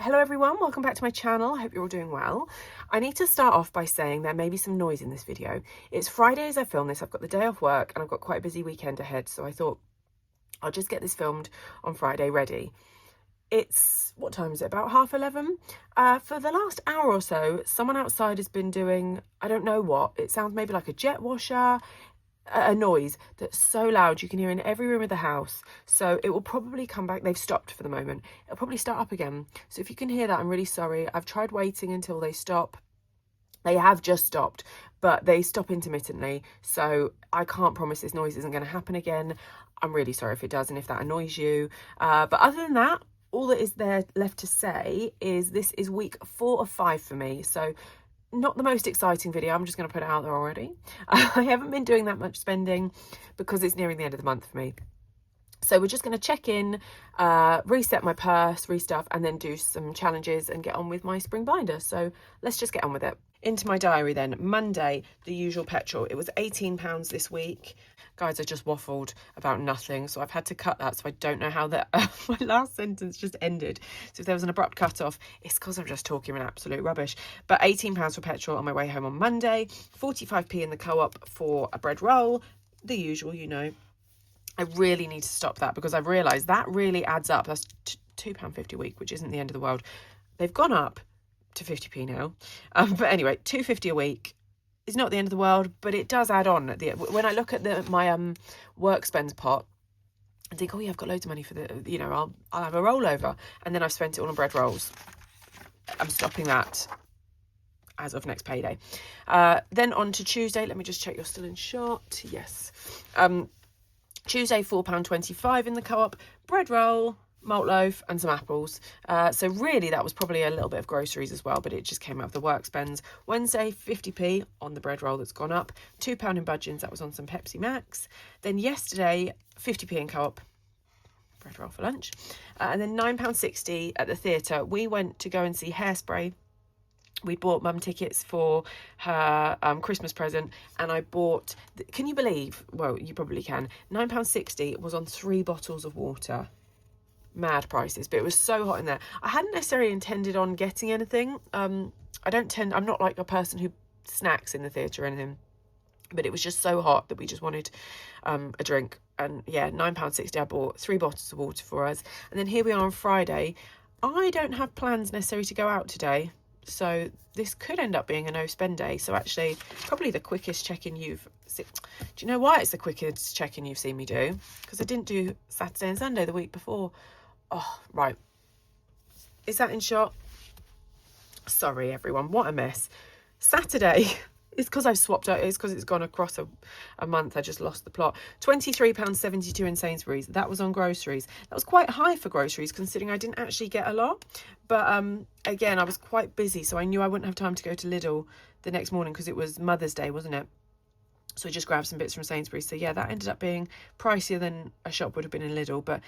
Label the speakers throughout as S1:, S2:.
S1: Hello everyone, welcome back to my channel. I hope you're all doing well. I need to start off by saying there may be some noise in this video. It's Friday as I film this. I've got the day off work and I've got quite a busy weekend ahead, so I thought I'll just get this filmed on Friday ready. It's, what time is it? About 11:30. For the last hour or so, someone outside has been doing, I don't know what, it sounds maybe like a jet washer, a noise that's so loud you can hear in every room of the house. So it will probably come back. They've stopped for the moment. It'll probably start up again. So if you can hear that, I'm really sorry. I've tried waiting until they stop. They have just stopped, but they stop intermittently. So I can't promise this noise isn't going to happen again. I'm really sorry if it does and if that annoys you. But other than that, all that is there left to say is this is week 4 of 5 for me. So not the most exciting video, I'm just going to put it out there already. I haven't been doing that much spending because it's nearing the end of the month for me. So we're just going to check in, reset my purse, restuff, and then do some challenges and get on with my spring binder. So let's just get on with it. Into my diary then. Monday, the usual petrol. It was £18 this week. Guys, I just waffled about nothing, so I've had to cut that, so I don't know how that my last sentence just ended. So if there was an abrupt cut off, it's because I'm just talking an absolute rubbish. But £18 for petrol on my way home on Monday, 45p in the co-op for a bread roll, the usual, you know. I really need to stop that because I've realised that really adds up. That's £2.50 a week, which isn't the end of the world. They've gone up to 50p now. But anyway, £2.50 a week is not the end of the world, but it does add on. When I look at my work spends pot and think, oh yeah, I've got loads of money for the, you know, I'll have a rollover, and then I've spent it all on bread rolls. I'm stopping that as of next payday. Then on to Tuesday. Let me just check you're still in shot. Yes. Tuesday, £4.25 in the co-op, bread roll, malt loaf and some apples. So really that was probably a little bit of groceries as well, but it just came out of the work spends. Wednesday, 50p on the bread roll that's gone up, £2 in budgeons, that was on some Pepsi Max. Then yesterday, 50p in co-op, bread roll for lunch. And then £9.60 at the theatre. We went to go and see Hairspray. We bought mum tickets for her Christmas present, and I bought, can you believe, well, you probably can, £9.60 was on 3 bottles of water. Mad prices, but it was so hot in there. I hadn't necessarily intended on getting anything. I'm not like a person who snacks in the theatre or anything, but it was just so hot that we just wanted a drink. And yeah, £9.60, I bought 3 bottles of water for us. And then here we are on Friday. I don't have plans necessarily to go out today, so this could end up being a no spend day. So actually probably the quickest check-in you've seen. Do you know why it's the quickest check-in you've seen me do? Because I didn't do Saturday and Sunday the week before. Oh, right. Is that in shot? Sorry, everyone. What a mess. Saturday. It's because I've swapped out. It's because it's gone across a month. I just lost the plot. £23.72 in Sainsbury's. That was on groceries. That was quite high for groceries considering I didn't actually get a lot. But again, I was quite busy, so I knew I wouldn't have time to go to Lidl the next morning because it was Mother's Day, wasn't it? So I just grabbed some bits from Sainsbury's. So yeah, that ended up being pricier than a shop would have been in Lidl. But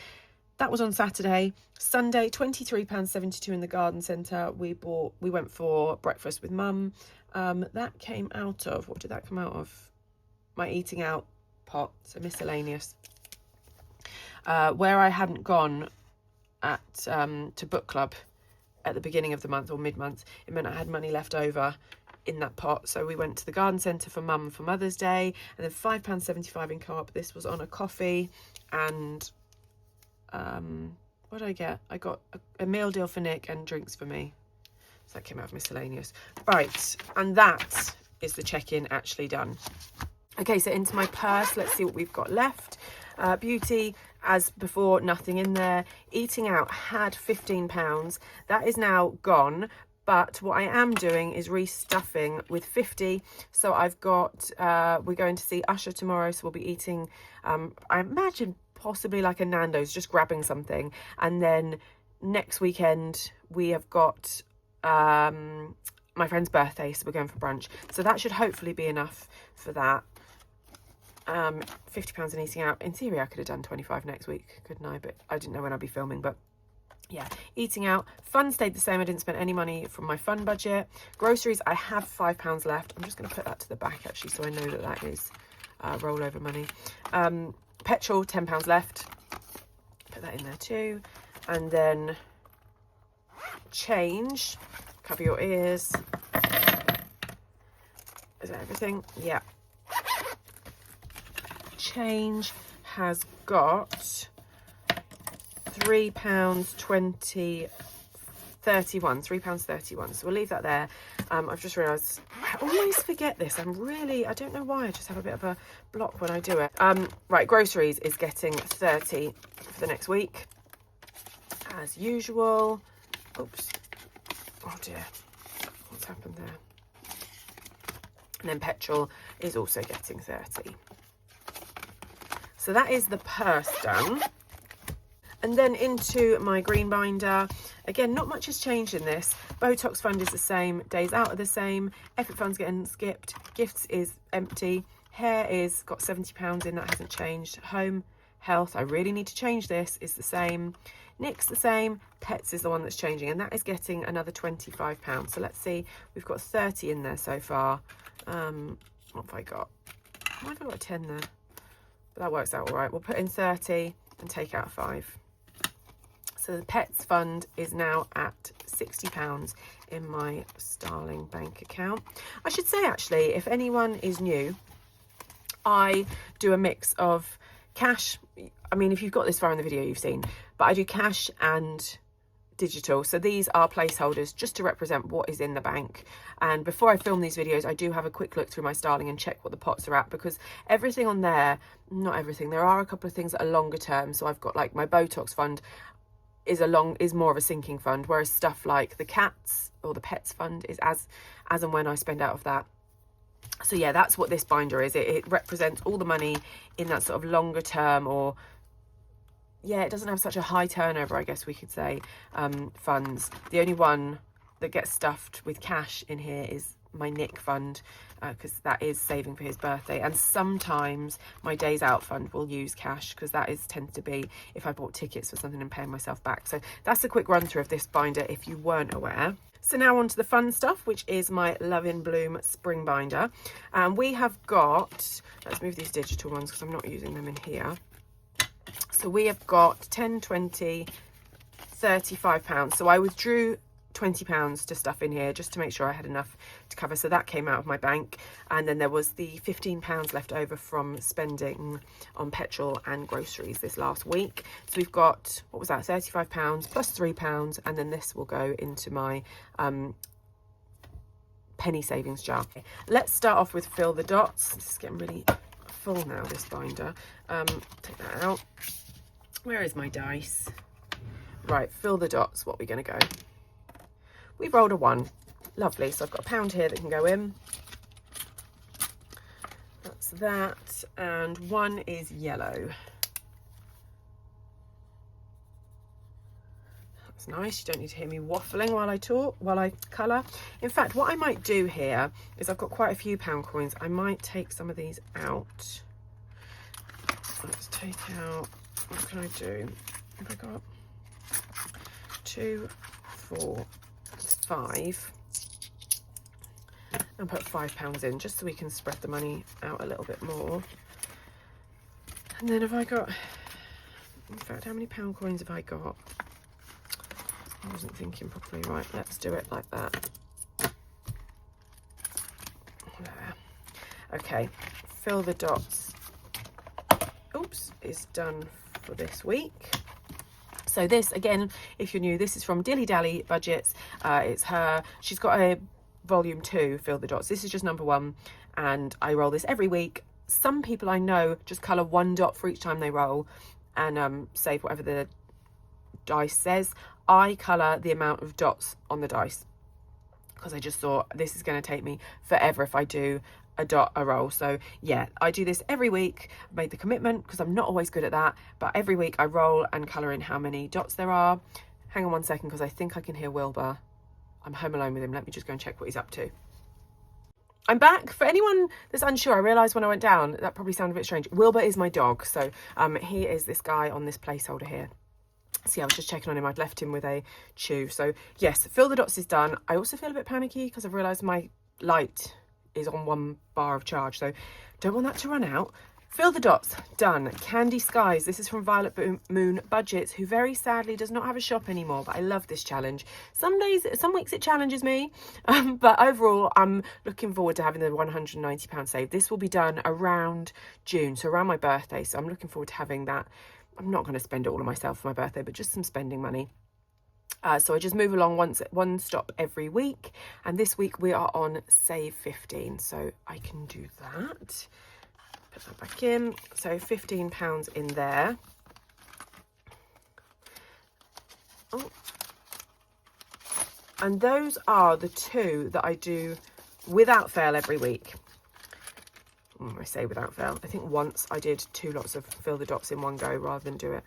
S1: that was on Saturday. Sunday, £23.72 in the garden centre. We went for breakfast with mum. That came out of, what did that come out of? My eating out pot, so miscellaneous. Where I hadn't gone to book club at the beginning of the month or mid-month, it meant I had money left over in that pot. So we went to the garden centre for mum for Mother's Day, and then £5.75 in co-op. This was on a coffee and what did I get? I got a meal deal for Nick and drinks for me. So that came out of miscellaneous. Right, and that is the check-in actually done. Okay, so into my purse, let's see what we've got left. Beauty, as before, nothing in there. Eating out had £15. That is now gone. But what I am doing is restuffing with 50. So I've got, we're going to see Usher tomorrow. So we'll be eating, I imagine possibly like a Nando's, just grabbing something. And then next weekend we have got my friend's birthday, so we're going for brunch. So that should hopefully be enough for that. £50 in eating out. In theory, I could have done 25 next week, couldn't I? But I didn't know when I'd be filming, but yeah, eating out. Fun stayed the same. I didn't spend any money from my fun budget. Groceries, I have £5 left. I'm just going to put that to the back actually, so I know that that is rollover money. Petrol, £10 left. Put that in there too. And then change, cover your ears. Is that everything? Yeah. Change has got £3.31. £3.31. So we'll leave that there. I've just realised I always forget this. I don't know why. I just have a bit of a block when I do it. Right, groceries is getting 30 for the next week, as usual. Oops. Oh dear. What's happened there? And then petrol is also getting 30. So that is the purse done. And then into my green binder. Again, not much has changed in this. Botox fund is the same. Days out are the same. Effort fund's getting skipped. Gifts is empty. Hair is got £70 in. That hasn't changed. Home, health, I really need to change this, is the same. Nick's the same. Pets is the one that's changing. And that is getting another £25. So let's see. We've got 30 in there so far. What have I got? I might have got a 10 there. But that works out all right. We'll put in 30 and take out 5. So the pets fund is now at £60 in my Starling bank account. I should say, actually, if anyone is new, I do a mix of cash. I mean, if you've got this far in the video, you've seen, but I do cash and digital. So these are placeholders just to represent what is in the bank. And before I film these videos, I do have a quick look through my Starling and check what the pots are at, because everything on there, not everything, there are a couple of things that are longer term. So I've got like my Botox fund is more of a sinking fund, whereas stuff like the cats or the pets fund is as and when I spend out of that. So yeah, that's what this binder is. It represents all the money in that sort of longer term, or yeah, it doesn't have such a high turnover, I guess we could say, funds. The only one that gets stuffed with cash in here is my Nick fund, because that is saving for his birthday. And sometimes my days out fund will use cash, because that tends to be if I bought tickets for something and paying myself back. So that's a quick run through of this binder if you weren't aware. So now on to the fun stuff, which is my Love in Bloom spring binder. And we have got, let's move these digital ones because I'm not using them in here. So we have got 10, 20, £35. So I withdrew £20 to stuff in here just to make sure I had enough to cover. So that came out of my bank. And then there was the £15 left over from spending on petrol and groceries this last week. So we've got, what was that, £35 plus £3. And then this will go into my penny savings jar. Let's start off with fill the dots. This is getting really full now, this binder. Take that out. Where is my dice? Right, fill the dots. What are we going to go? We've rolled a 1. Lovely. So I've got £1 here that can go in. That's that. And 1 is yellow. That's nice. You don't need to hear me waffling while I talk, while I colour. In fact, what I might do here is I've got quite a few pound coins. I might take some of these out. Let's take out, what can I do? Have I got 2, 4, 5, and put £5 in, just so we can spread the money out a little bit more. And then have I got, in fact, how many pound coins have I got? I wasn't thinking properly. Right, let's do it like that. There. Okay, fill the dots. Oops, is done for this week. So this, again, if you're new, this is from Dilly Dally Budgets. It's her, she's got a volume 2, Fill the Dots. This is just number 1, and I roll this every week. Some people I know just colour 1 dot for each time they roll and save whatever the dice says. I colour the amount of dots on the dice, because I just thought this is going to take me forever if I do a dot a roll. So yeah, I do this every week. I've made the commitment because I'm not always good at that, but every week I roll and colour in how many dots there are. Hang on 1 second, because I think I can hear Wilbur. I'm home alone with him. Let me just go and check what he's up to. I'm back. For anyone that's unsure, I realised when I went down, that probably sounded a bit strange. Wilbur is my dog. So he is this guy on this placeholder here. See, I was just checking on him. I'd left him with a chew. So yes, fill the dots is done. I also feel a bit panicky because I've realised my light is on 1 bar of charge, so don't want that to run out. Fill the dots, done. Candy Skies, this is from Violet Moon Budgets, who very sadly does not have a shop anymore, but I love this challenge. Some weeks it challenges me, but overall I'm looking forward to having the £190 save. This will be done around June, so around my birthday, so I'm looking forward to having that. I'm not going to spend it all on myself for my birthday, but just some spending money. So I just move along one stop every week, and this week we are on save 15, so I can do that. Put that back in, so £15 in there. Oh. And those are the two that I do without fail every week. I say without fail, I think once I did 2 lots of fill the dots in one go rather than do it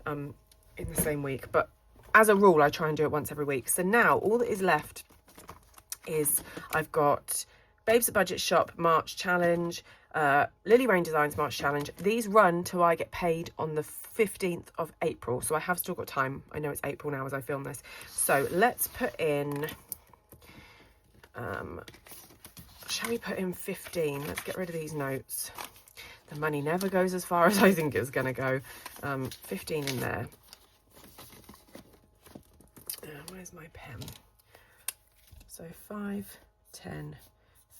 S1: in the same week, but as a rule I try and do it once every week. So now all that is left is I've got Babes at Budget Shop March Challenge, Lily Rain Designs March Challenge. These run till I get paid on the 15th of April, so I have still got time. I know it's April now as I film this, so let's put in shall we put in 15? Let's get rid of these notes. The money never goes as far as I think it's gonna go. 15 in there. Where's my pen? So 5, 10,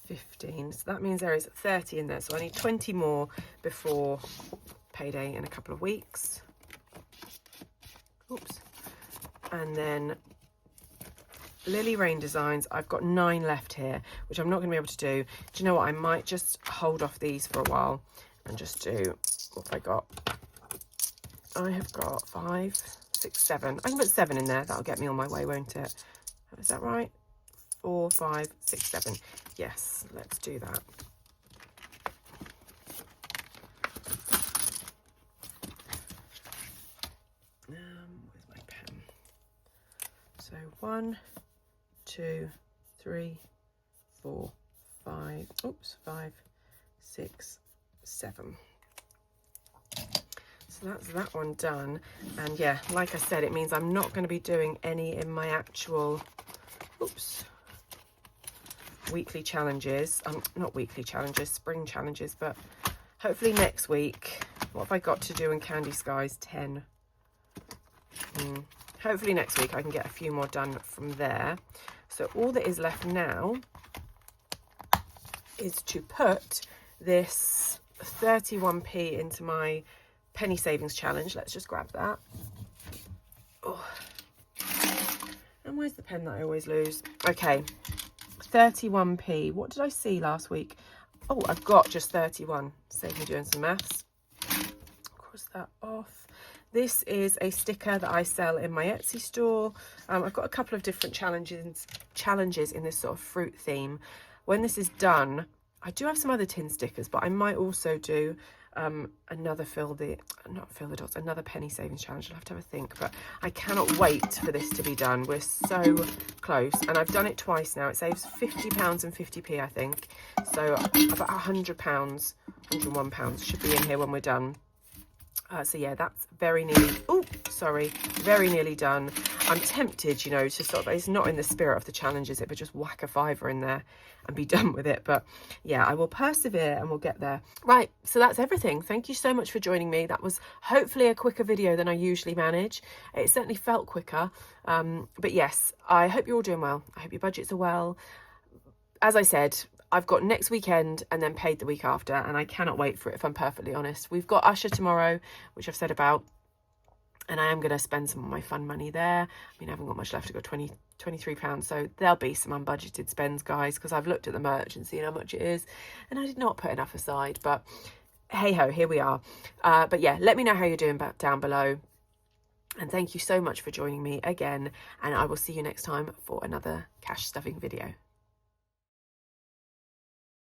S1: 15, so that means there is 30 in there, so I need 20 more before payday in a couple of weeks. Oops. And then Lily Rain Designs, I've got 9 left here, which I'm not going to be able to do. Do you know what, I might just hold off these for a while and just do, what have I got? I have got 5, 6, 7. I can put 7 in there, that'll get me on my way, won't it? Is that right? 4, 5, 6, 7. Yes, let's do that. Where's my pen? So 1, 2, 3, 4, 5. Oops, 5, 6, 7. So that's that one done. And yeah, like I said, it means I'm not going to be doing any in my actual, oops, weekly challenges. Not weekly challenges, spring challenges, but hopefully next week. What have I got to do in Candy Skies? 10. Hopefully next week I can get a few more done from there. So all that is left now is to put this 31p into my penny savings challenge. Let's just grab that. Oh. And where's the pen that I always lose? Okay, 31p. What did I see last week? Oh, I've got just 31. Save me doing some maths. Cross that off. This is a sticker that I sell in my Etsy store. I've got a couple of different challenges in this sort of fruit theme. When this is done, I do have some other tin stickers, but I might also do another another penny savings challenge. I'll have to have a think, but I cannot wait for this to be done. We're so close, and I've done it twice now. It saves £50 and 50p, I think. So about £100, £101 should be in here when we're done. So yeah, that's very nearly, very nearly done. I'm tempted, you know, to sort of, it's not in the spirit of the challenge, is it? But just whack a £5 in there and be done with it. But yeah, I will persevere and we'll get there. Right, so that's everything. Thank you so much for joining me. That was hopefully a quicker video than I usually manage. It certainly felt quicker. But yes, I hope you're all doing well. I hope your budgets are well. As I said, I've got next weekend and then paid the week after, and I cannot wait for it, if I'm perfectly honest. We've got Usher tomorrow, which I've said about, and I am going to spend some of my fun money there. I mean, I haven't got much left. I've got £23, so there'll be some unbudgeted spends, guys, because I've looked at the merch and seen how much it is, and I did not put enough aside, but hey-ho, here we are. But yeah, let me know how you're doing down below, and thank you so much for joining me again, and I will see you next time for another cash stuffing video.